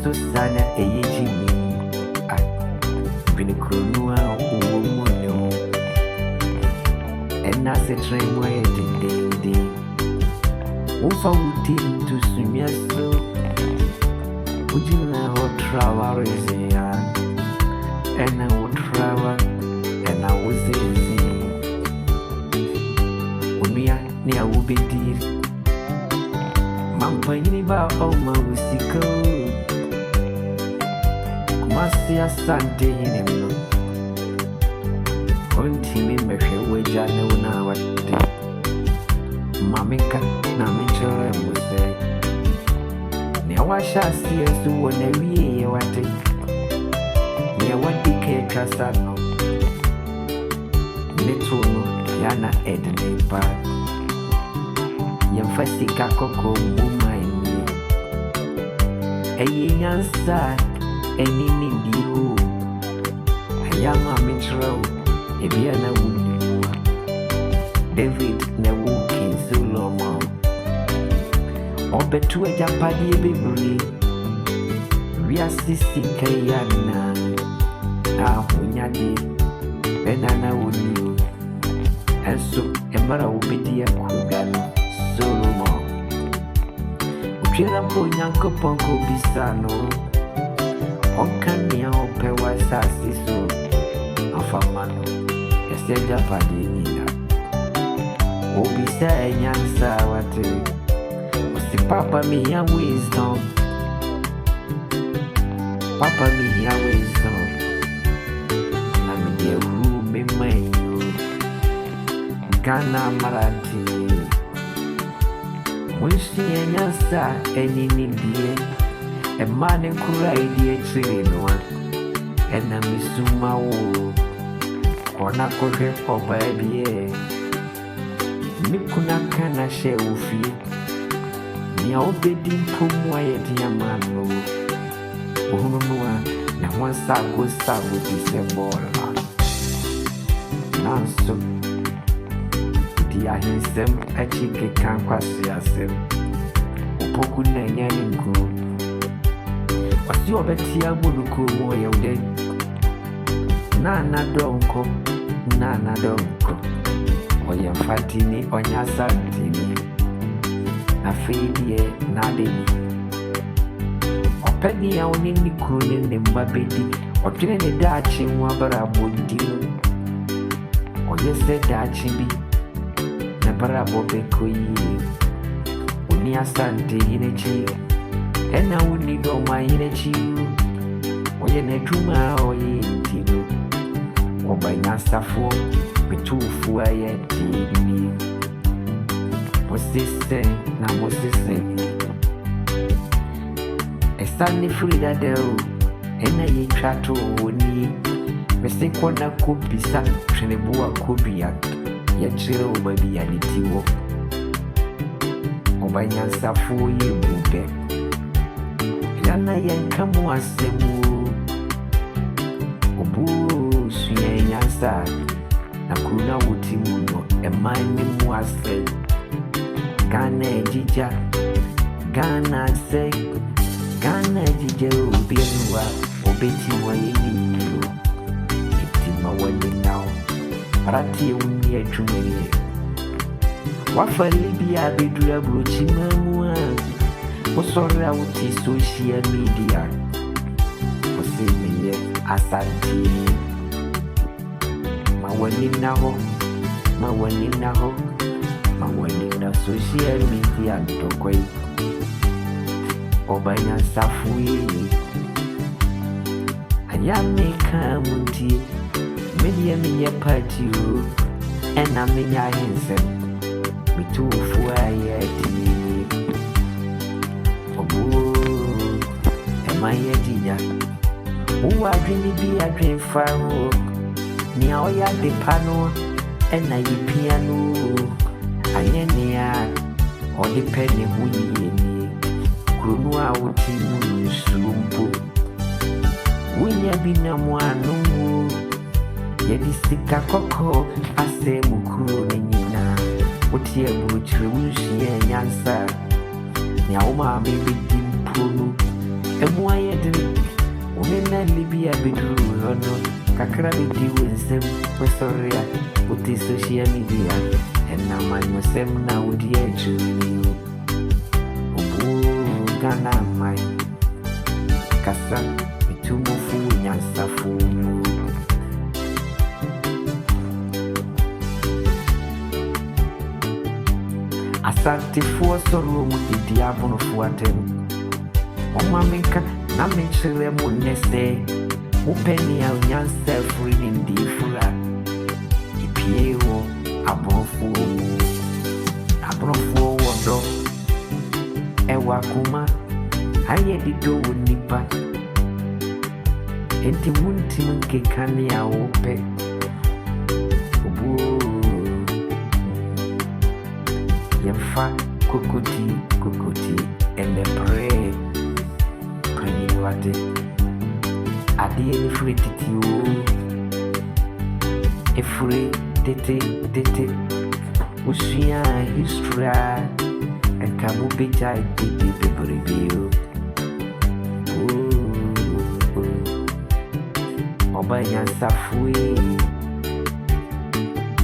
so sana Jimmy. Been a crunua woman, and as a train waiting day. Who found him to swim your soul? Would you know what travel is here? And I would travel, and I was easy. When we are near Ubedi, Mampany about all my wisico. Kumasi asante hino. Continue me we jana una wate. Mamika na michore muse. Nia washa siyesu wonewiye wate. Nia wadike kasano. Netono yana edne pa. Yamfasika koko mumaini. Eye nyansa enini ndiyo. Ayama michoro ebia na wuni. David na wuki Solomon. Obetu ejapadi ebibuli. Ria sisi kayana. Na hunyadi. Bena na wuni. Enso emara ubedi ya kugano Solomon. Uchira po nyanko ponko bisano. Onkania opewa sasi so. Afamano. Yase japadi nina. Obisa enyansa wate. Osi papa mi ya wisdom. Papa mi ya wisdom. Na mi ye me mayo. Gana marati. Mwishi enyansa enini die. Emane kura idie chirinoa. Ena misuma wo. Kona kohe oba ebie. Mikuna kana she ufi. Nia obedi mpumwa yedi ya mano. Uhununua na wansago sago disebola. Nanso dia hinsem achike kankwasi asem. Upoku na nyani nkuru. Wasi obetia buluku moye ude. Nana donko. Oye mfatini onyasantini. Na fedie nadeni. Openi ya unini kune ne mbabedi. Otune ne dachi mwabara bondino. Oye se dachi bi. Ne bara bobeko yi. Uni asante hinechi. Ena uni doma hinechi. Oye netuma oye intino. Obanyasafo betufu ayetini. Mosise na mosise. Esani frida deo. Ena ye trato oni. Meseko na kubisa. Trenebuwa kubia. Yachire ubabi ya nitiwo. Obanyasafo ye bube. Yana yankamu asemu. Obu suye nyansa. Na kuna utimuno emani muase. Gana ejija. Gana se. Gana ejija ubienwa. Obeti wa yeniyo. Itima wani nao. Parati unye jumene. Wafalibia bidura bruchima mua. Osora uti social media. Osimiye asante. Mawani na social media mtokoi. Obanya safuye. Ayameka muti. Media minya patio. Ena minya hinsem. Mitufu ayeti. Obu. Emaya jija. Uwa drini biya drin faro. Nia oya de pano. Ena yi piano. Ayenia. Odi peni huyi ni. Krunua uti sumpu. Winya bina mwanu. Yedi sika koko. Ase mukuru ni nina. Uti ebuchiri wishi ye nyansa. Nia uma bibi dimpunu. emu ayedri unena libia bedru ono kakra bidi wensem wesoria uti social media ena manyosem na udi ejuni obu gana mai kasa itumufu nyansafu asante for soro mu di abono fuatem omameka na menchire mu nese upeni ya nyansa free ndi fura ipiewo abrofu wodo ewa kuma haye dido wonipa enti munti nkekane ya ope obu yemfa kukuti and the pray wate adie ni free titio e free tete usia history and kabu beja tete bebrebe oba nyansa fui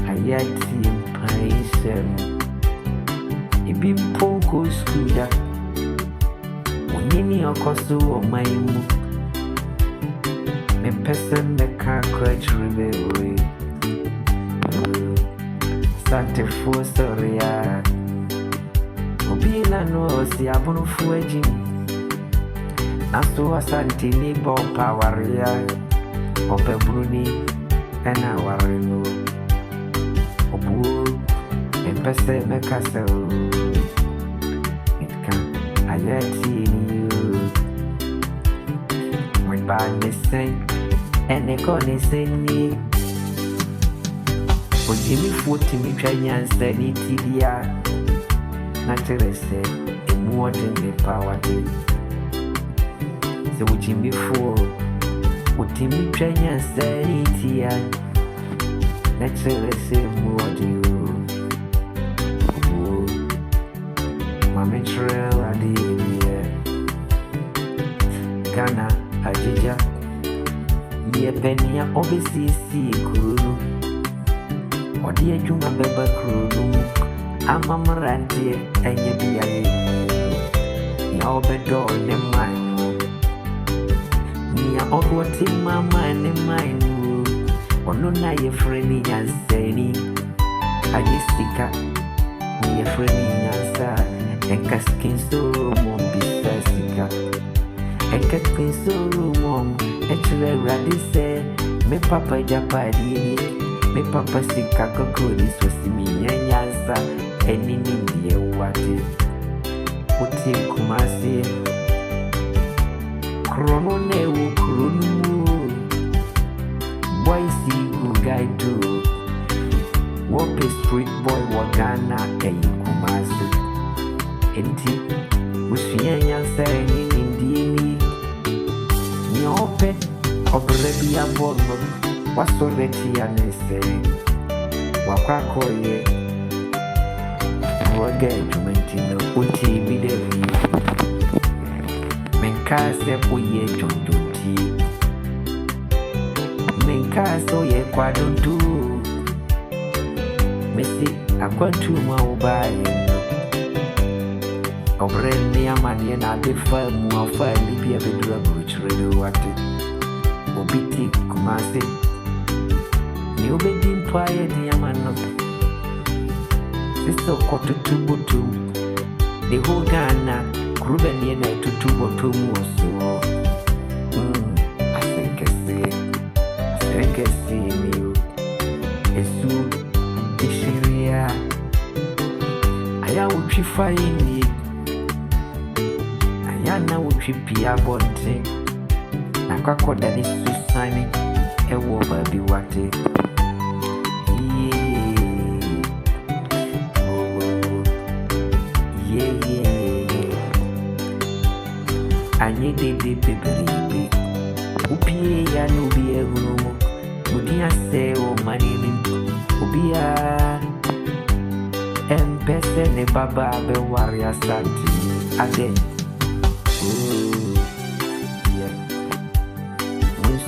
ayati praisem ibi mpongo skuda onini okoso omaimu me person me ka kwachribe we sante for storia obila no si abono fueji naso asante ni bo poweria ope bruni ena warino obu me person me kasa it can ayati you when bad missing and they call it singing. But Jimmy 40 me trying and steady TDR. Naturally said, and more than the power to. So Jimmy 4, what Jimmy trying and steady TDR. Naturally said, more than you. Mamma Trail, I did. Ghana, Ajija. Ye penia obisi si kuru odi ejuma beba kuru amamrante enye biaye ya obedo ne mai ni ya odwoti mama ne mai ono na ye freni nyanseni ajistika ni ye freni nyansa enkaskin so mo bisasika enkaskin so mo Echile radi se me papa japadi me papa sika kokodi so simi nyanza enini ndiye wati uti kumasi krono ne u krono boy si guy do wope street boy wagana kumasi enti usinya nyanza enini ndiye open obrebi abono wasoreti anese wakwakoye wage jumentino uti bidevi menkase puye jondoti menkaso ye kwadontu mesi akwantu ma ubaye obreni amani na defa mu afa libia bedura bruchredo wate obiti kumase ni obedi mpaye di amano sisto kotutubutu de hogana krubeni na tutubutu mu oso asenkese ni esu ishiria aya uchifaini yana uchipia bonte na kwakoda ni susani ewo babi wate anye dede beberibe upie ya nubi ehuno mudia se o manini ubia empese ne baba be waria santi ade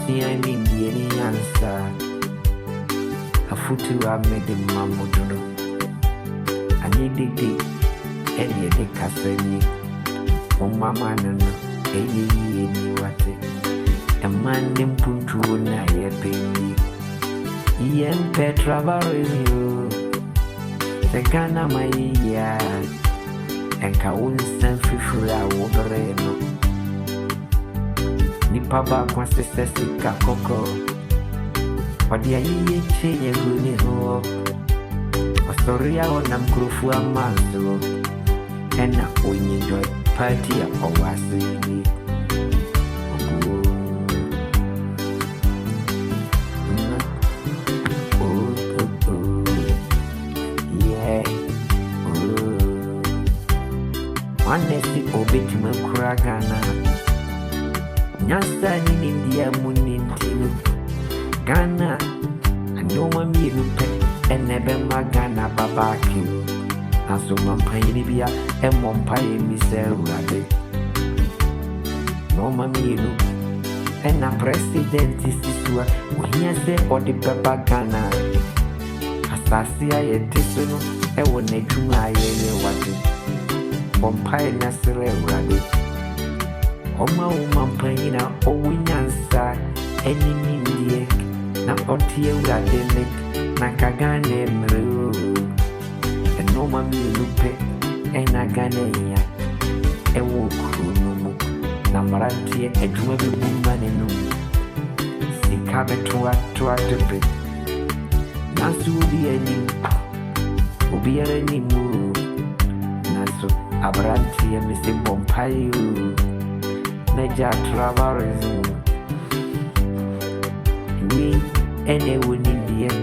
Sian Indian answer. A foot I made him mammodo. I need it, any day Cassini. Oh, mamma, no, any what a man named Puntu, na ye baby. Yen Petra you. The Ghana, my yard. And Kawun send Fifura Wobereno. Nipa back was the Sessica Coco. But the ye change a good ho. A story on them Grufu a manzo. And now we enjoy party or was the Honestly, obey to my Kuragana. Nyasa in India, Munin Tinu Ghana. I know my meal and never my Ghana Babaki. And so my Painibia and Mompire Mr. Rabbit. No, my meal and a president is when you say or the Baba Ghana. Asasia, a tissue, and when they do my watching. Bompire Nasser Rabbit. Oma woman paying out all winansa, any India, not Otia Radenic, Nakagane Mru, and no mammy lupe, and Aganea, a walk, Namarantia, a dweller woman in room. See cabin to a bit. Nasu will be any move. Nasu Abrantia, Mr. Bompayo. Major traveling. We any one Indian.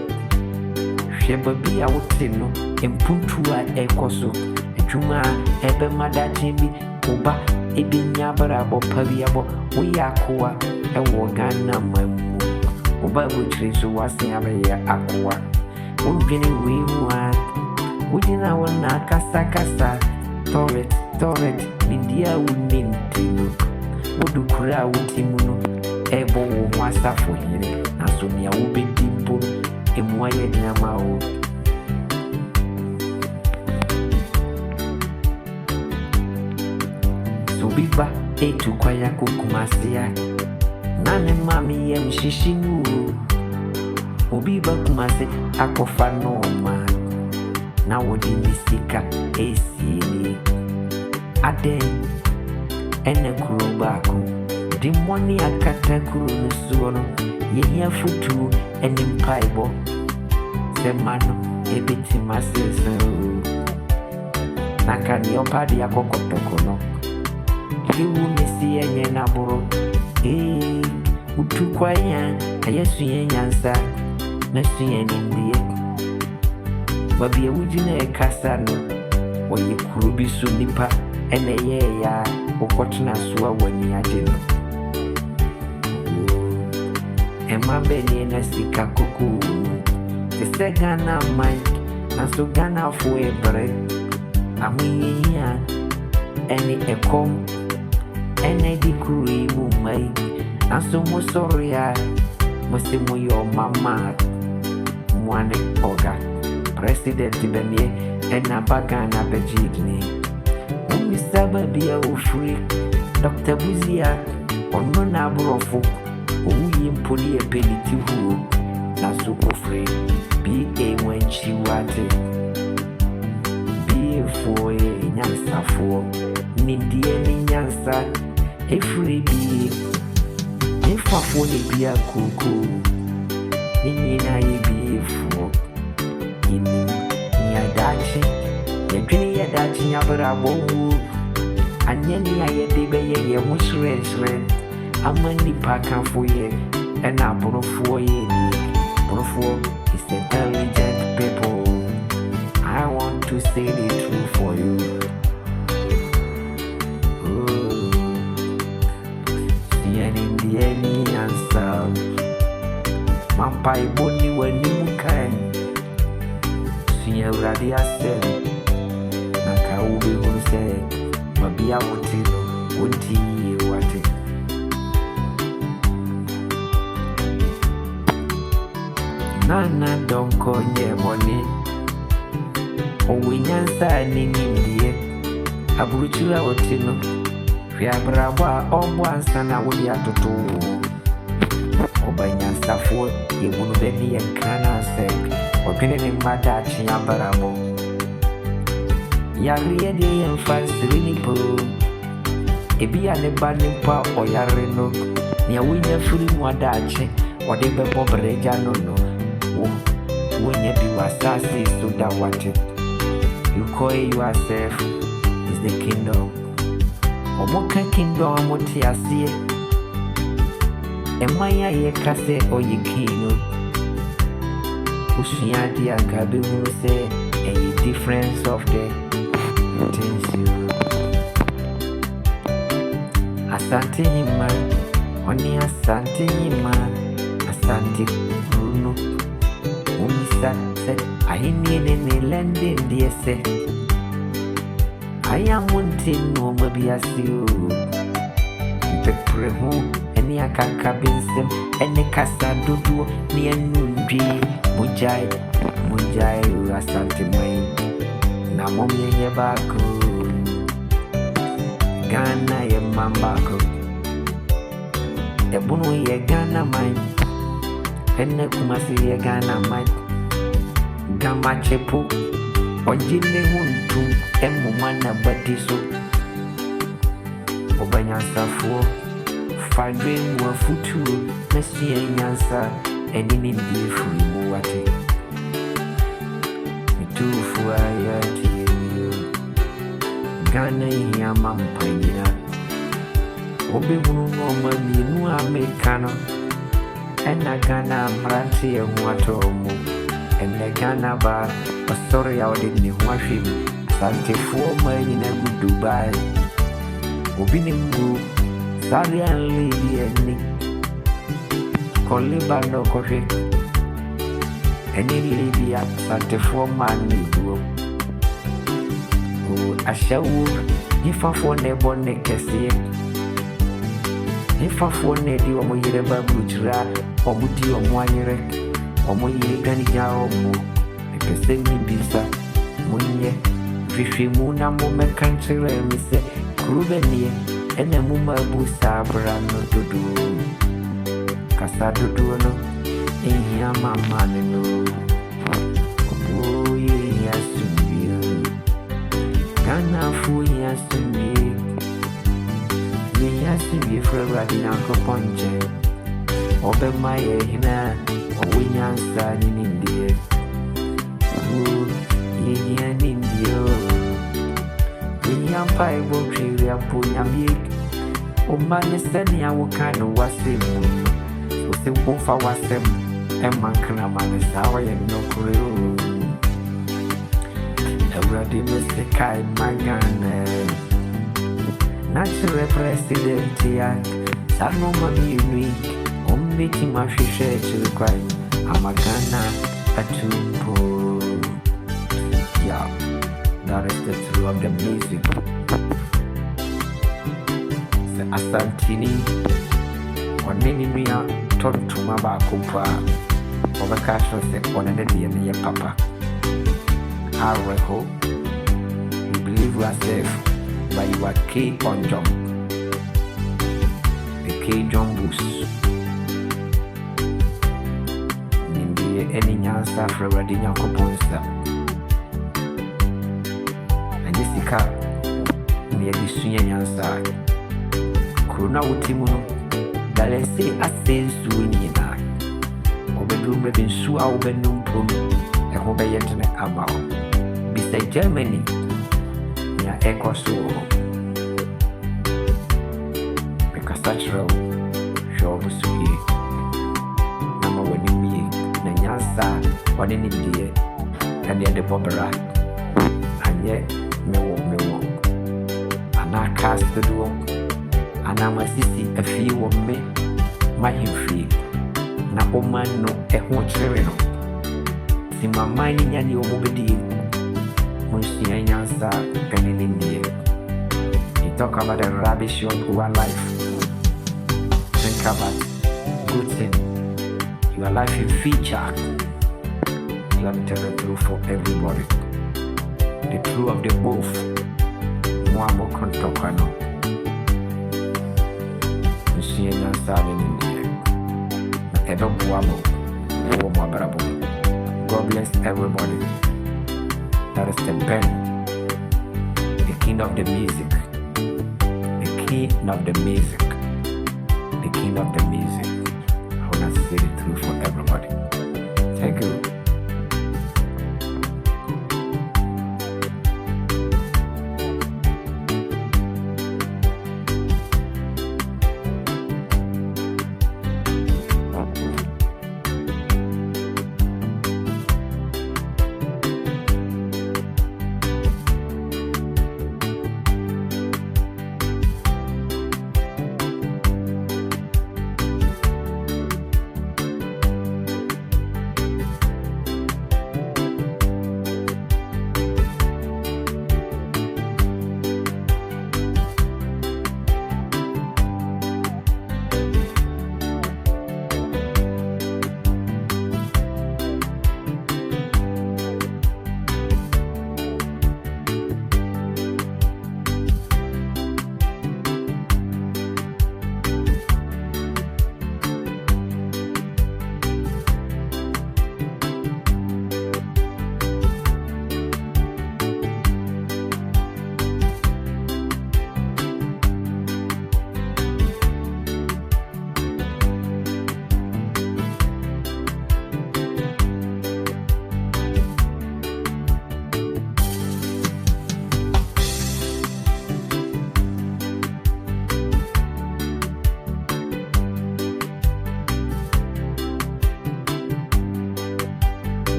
Sheba be out in Puntua Ecoso, a Juma, Ebe Madachimbi, Uba, Ebinyabara, Paviabo, we are Koa, a Wagana Mamu, Uba which was never Aqua. Ungini we want. We didn't our Nakasa, Torret, India would mean to look. Would crowd Timuno, Ebo, master for him, and so near will be dimple in Wyatt Namao. So be back a to Kwayako Kumasia. Nane mammy and Shishinu. Obiba Kumase, Akofano man. Now would in the Sika, AC. Aden. Ene kurubako dimoni akata kuru suono yehia futu eni mpaibo semano ebiti masese nakani opadi yakokotokono kiwu misi enye naburo utukwaya ayesu yenyansa nasu yenindie wabie wujine ekasano waye kurubisu nipa ene ye ya Okotna suwa wani ajino. Emma beni na sika kuku. Tese Ghana Mike. Naso Ghana fwe bre. Amu ya. Eni ekom. Ene di kuri mumai. Naso musoria. Musimu yo mama. Mwane oga. President benye. Ena bagana bejigni. Saba be a free Dr. Buzia or no nabrofo, who impoli a penny to who, not so free. Be a when she wanted. Be a for a Yansa for Nindian Yansa, a free be. If I for the beer cuckoo, in I be a fool. In Yadachi. Yadriya dachi yabara wowu anyeni ayede beye ye musre amani paka foye and abrofo ye ni brofo is intelligent people. I want to say the truth for you. See an Indian answer. Mampai boni when you can see a radiation. Ubi who say, Mabia would you what it? Nana don't call ye money. Oh, we nyansa ni India. Abuchura otino. Fiabrawa once and I would have to do. Oba nyansa for ye wouldn't be and canna say. Or pinning in my dachi ambarabo. Yari and fancy po. Ebi a ne ba ne pa oyare no nia wonya firi mu adache ode bebo breja no wonya bi wasasi so da wate you call yourself is the kingdom omoka kingdom amoti asie emaya ye kase oyi kino usuya dia gabe hu say a difference of the things you Asante nyima, oni asante nyima, asante bruno. Umisa se, ahini ne lende ndiese. Aya munti no mabiasiu. Mpepre hu, eni akaka bensem, eni kasa dudu, ni enundri. Mujai, asante mai. Na momi nye bako. Ghana ye mambako Ebunu ye Ghana mine Ene kumasi ye Ghana mine Gama chepu Ojine huntu Emu mana batiso Obanyansa fuo Fadwe mwa futu Nesi ye nyansa Enini ndifu imuwate Mitufu ayati Ghana ya mampanya Obe munu ngoma minu Amerikano Ena Ghana mranti ya mwatomu Ene Ghana ba Pastori ya wadini mwashimu Sante fuoma ina Dubai Obini mgu Sari anlidi eni Koliba no kofi Eni Libya Sante fuoma nibuo Ashawu Nifafo nebo nekesiye Nifafo nedi omo yire babuchira Omudi omo anyire Omo yire gani ya omo Nekese nibisa Munye Fifi muna mume kanchire mise Kurube niye Ene muma busa abrano dudu Kasa dudu no Ehi mama nino Oboye yasumbiyo Ghana fu yasumi Yasumi forever in Uncle Ponche Obe my hina Owenyansa in India Yin India Yin Pai Bokri Apunyamik O man sending our kind of wasim So say Wofa wasem Emankana man is our no crew Already Mr. Kai Magana Natural President ya Sano mami unique Umbiti mafishe chilkwai Amagana atumpo Yeah, that is the truth of the music Se asantini Wanini miya Tontuma ba kumpa Obakasho se onene diye papa I hope you believe yourself by you are K on jump. The K jump boost. Nindi any nyansa for ready nyako ponsa. And this is car near the sunya nyansa. Kuruna utimuno. Dale say a sense to win na. Obedrum been su au benum prum. A hobe yetne amao. Beside Germany, near Ecoso, because such road, show us to be. Number one in me, Nanyasa, one in India, and yet the Bobera, and yet me walk. And I cast the door, and I'm a sissy, a few of me, my free. Na woman no a hot cherry. See my mind in your mobile. Answer and in India. You talk about the rubbish of your life. Think about good thing. Your life is feature. Let me tell the truth for everybody. The truth of the both. One more contact, I know. You see, you're standing in the air. I don't want God bless everybody. That is the Ben, the king of the music. The king of the music. The king of the music. I want to say the truth for everybody. Thank you.